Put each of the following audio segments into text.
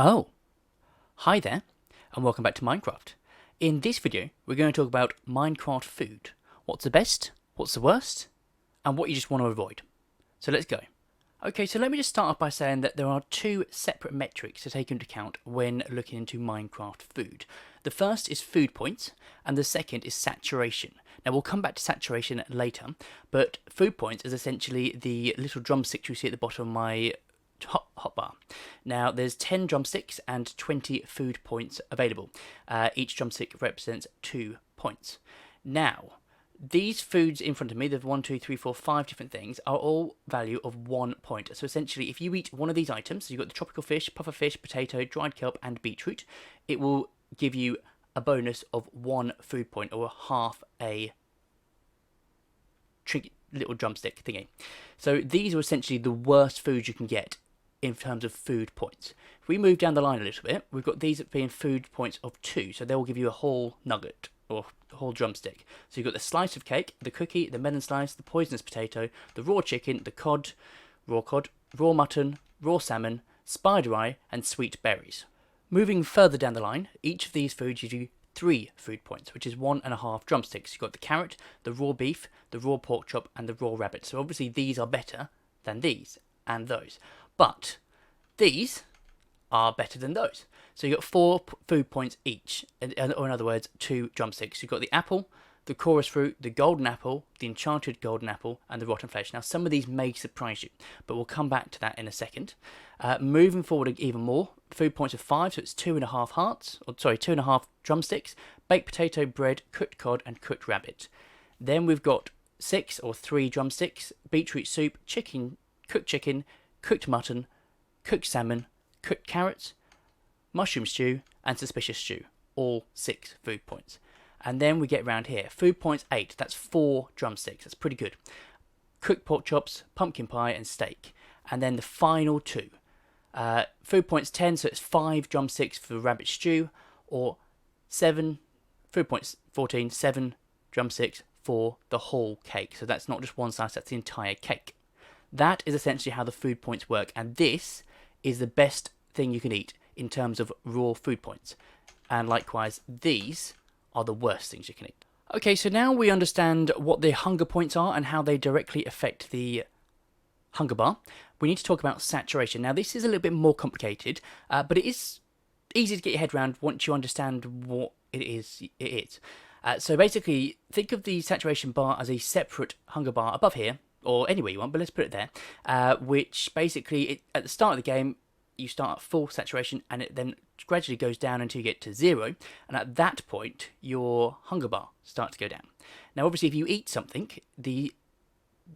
Oh, hi there, and welcome back to Minecraft. In this video, we're going to talk about Minecraft food. What's the best, what's the worst, and what you just want to avoid. So let's go. Okay, so let me just start off by saying that there are two separate metrics to take into account when looking into Minecraft food. The first is food points, and the second is saturation. Now we'll come back to saturation later, but food points is essentially the little drumsticks you see at the bottom of my hotbar. Now there's 10 drumsticks and 20 food points available. Each drumstick represents 2 points. Now, these foods in front of me, there's 1, 2, 3, 4, 5 different things, are all value of 1 point. So essentially, if you eat one of these items, so you've got the tropical fish, puffer fish, potato, dried kelp, and beetroot, it will give you a bonus of 1 food point, or half a little drumstick thingy. So these are essentially the worst foods you can get in terms of food points. If we move down the line a little bit, we've got these being food points of 2, so they will give you a whole nugget, or a whole drumstick. So you've got the slice of cake, the cookie, the melon slice, the poisonous potato, the raw chicken, the cod, raw mutton, raw salmon, spider eye, and sweet berries. Moving further down the line, each of these foods gives you 3 food points, which is 1.5 drumsticks. You've got the carrot, the raw beef, the raw pork chop, and the raw rabbit. So obviously these are better than these and those. But these are better than those. So you've got 4 food points each, or in other words, 2 drumsticks. You've got the apple, the chorus fruit, the golden apple, the enchanted golden apple, and the rotten flesh. Now, some of these may surprise you, but we'll come back to that in a second. Moving forward even more, food points of 5, so it's 2.5 drumsticks, baked potato, bread, cooked cod, and cooked rabbit. Then we've got 6 or 3 drumsticks, beetroot soup, cooked mutton, cooked salmon, cooked carrots, mushroom stew, and suspicious stew. All 6 food points. And then we get round here. Food points 8, that's 4 drumsticks. That's pretty good. Cooked pork chops, pumpkin pie, and steak. And then the final 2. Food points 10, so it's 5 drumsticks for rabbit stew, or 7, food points 14, 7 drumsticks for the whole cake. So that's not just one slice, that's the entire cake. That is essentially how the food points work, and this is the best thing you can eat in terms of raw food points. And likewise, these are the worst things you can eat. Okay, so now we understand what the hunger points are and how they directly affect the hunger bar. We need to talk about saturation. Now, this is a little bit more complicated, but it is easy to get your head around once you understand what it is. So basically, think of the saturation bar as a separate hunger bar above here, or anywhere you want, but let's put it there, which basically, at the start of the game, you start at full saturation, and it then gradually goes down until you get to 0, and at that point, your hunger bar starts to go down. Now, obviously, if you eat something,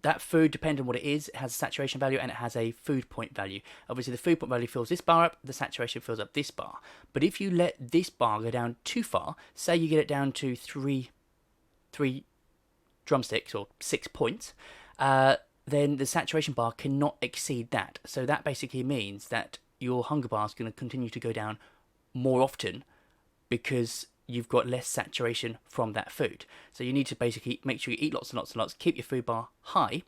that food, depending on what it is, has a saturation value, and it has a food point value. Obviously, the food point value fills this bar up, the saturation fills up this bar. But if you let this bar go down too far, say you get it down to 3 drumsticks, or 6 points, then the saturation bar cannot exceed that. So that basically means that your hunger bar is going to continue to go down more often because you've got less saturation from that food. So you need to basically make sure you eat lots and lots and lots, keep your food bar high,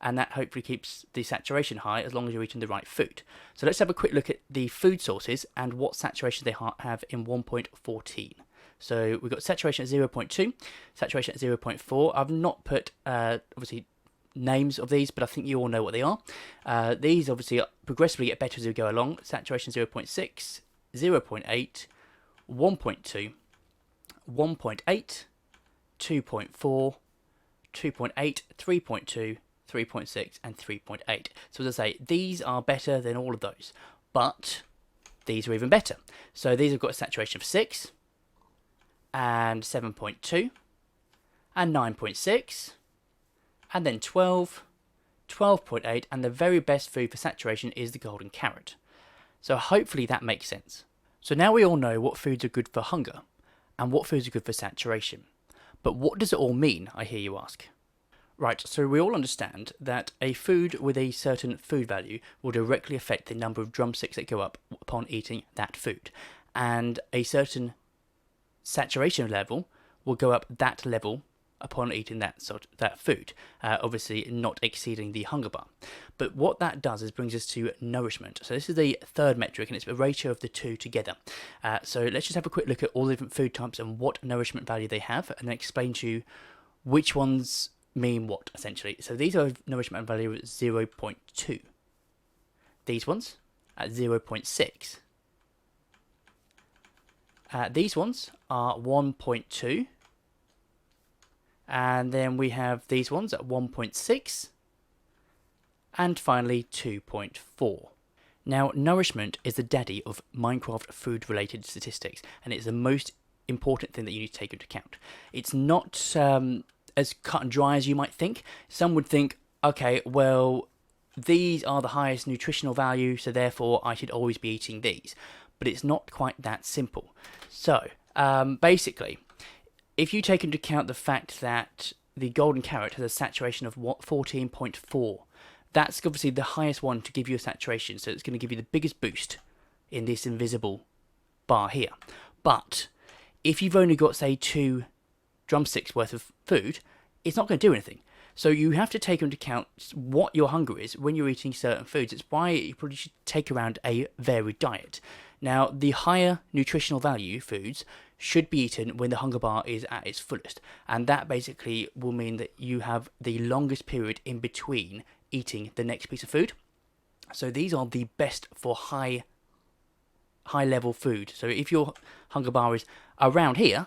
and that hopefully keeps the saturation high as long as you're eating the right food. So let's have a quick look at the food sources and what saturation they have in 1.14. So we've got saturation at 0.2, saturation at 0.4. I've not put, obviously, names of these, but I think you all know what they are. These obviously progressively get better as we go along. Saturation 0.6, 0.8, 1.2, 1.8, 2.4, 2.8, 3.2, 3.6, and 3.8. So as I say, these are better than all of those, but these are even better. So these have got a saturation of 6, and 7.2, and 9.6, and then 12, 12.8, and the very best food for saturation is the golden carrot. So hopefully that makes sense. So now we all know what foods are good for hunger, and what foods are good for saturation. But what does it all mean, I hear you ask? Right, so we all understand that a food with a certain food value will directly affect the number of drumsticks that go up upon eating that food. And a certain saturation level will go up that level upon eating that food, obviously not exceeding the hunger bar. But what that does is brings us to nourishment. So this is the third metric, and it's a ratio of the two together. So let's just have a quick look at all the different food types and what nourishment value they have, and then explain to you which ones mean what, essentially. So these are nourishment value at 0.2. These ones at 0.6. These ones are 1.2. And then we have these ones at 1.6. And finally 2.4. Now, nourishment is the daddy of Minecraft food-related statistics, and it's the most important thing that you need to take into account. It's not as cut and dry as you might think. Some would think, okay, well, these are the highest nutritional value, so therefore I should always be eating these. But it's not quite that simple. So, basically, if you take into account the fact that the golden carrot has a saturation of 14.4, that's obviously the highest one to give you a saturation, so it's going to give you the biggest boost in this invisible bar here. But if you've only got, say, 2 drumsticks worth of food, it's not going to do anything. So you have to take into account what your hunger is when you're eating certain foods. It's why you probably should take around a varied diet. Now, the higher nutritional value foods should be eaten when the hunger bar is at its fullest. And that basically will mean that you have the longest period in between eating the next piece of food. So these are the best for high level food. So if your hunger bar is around here,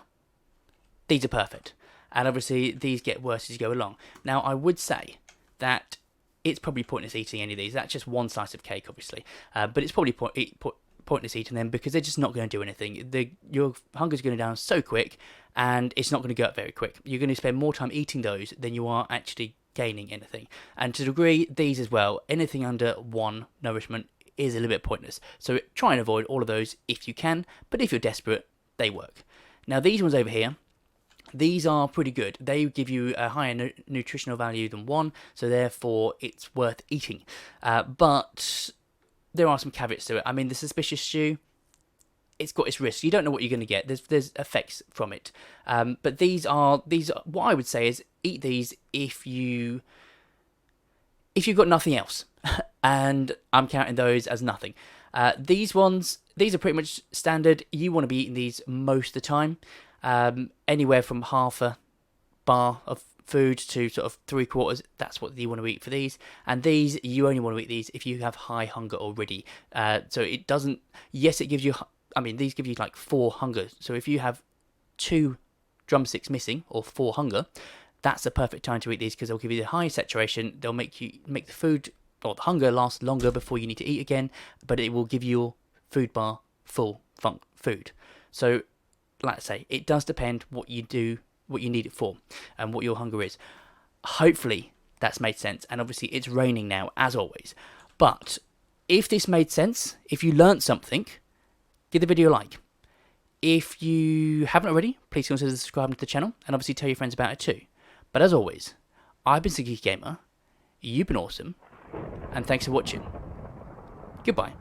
these are perfect. And obviously these get worse as you go along. Now, I would say that it's probably pointless eating any of these. That's just one slice of cake, obviously. But it's probably pointless eating them because they're just not going to do anything. Your hunger's going down so quick, and it's not going to go up very quick. You're going to spend more time eating those than you are actually gaining anything. And to a degree, these as well, anything under 1 nourishment is a little bit pointless. So try and avoid all of those if you can, but if you're desperate, they work. Now, these ones over here, these are pretty good. They give you a higher nutritional value than 1, so therefore it's worth eating. But there are some caveats to it. I mean, the suspicious stew, it's got its risks. You don't know what you're going to get. There's effects from it. But these are what I would say is eat these if you've got nothing else. And I'm counting those as nothing. These are pretty much standard. You want to be eating these most of the time. Anywhere from half a bar of food to sort of 3/4, that's what you want to eat for these. And these, you only want to eat these if you have high hunger already. So it doesn't, yes, it gives you, these give you like 4 hunger. So if you have 2 drumsticks missing or 4 hunger, that's the perfect time to eat these because they'll give you the high saturation. They'll make the food or the hunger last longer before you need to eat again, but it will give your food bar full food. So, like I say, it does depend what you need it for, and what your hunger is. Hopefully that's made sense, and obviously it's raining now, as always. But if this made sense, if you learnt something, give the video a like. If you haven't already, please consider subscribing to the channel, and obviously tell your friends about it too. But as always, I've been Geeky Gamer, you've been awesome, and thanks for watching. Goodbye.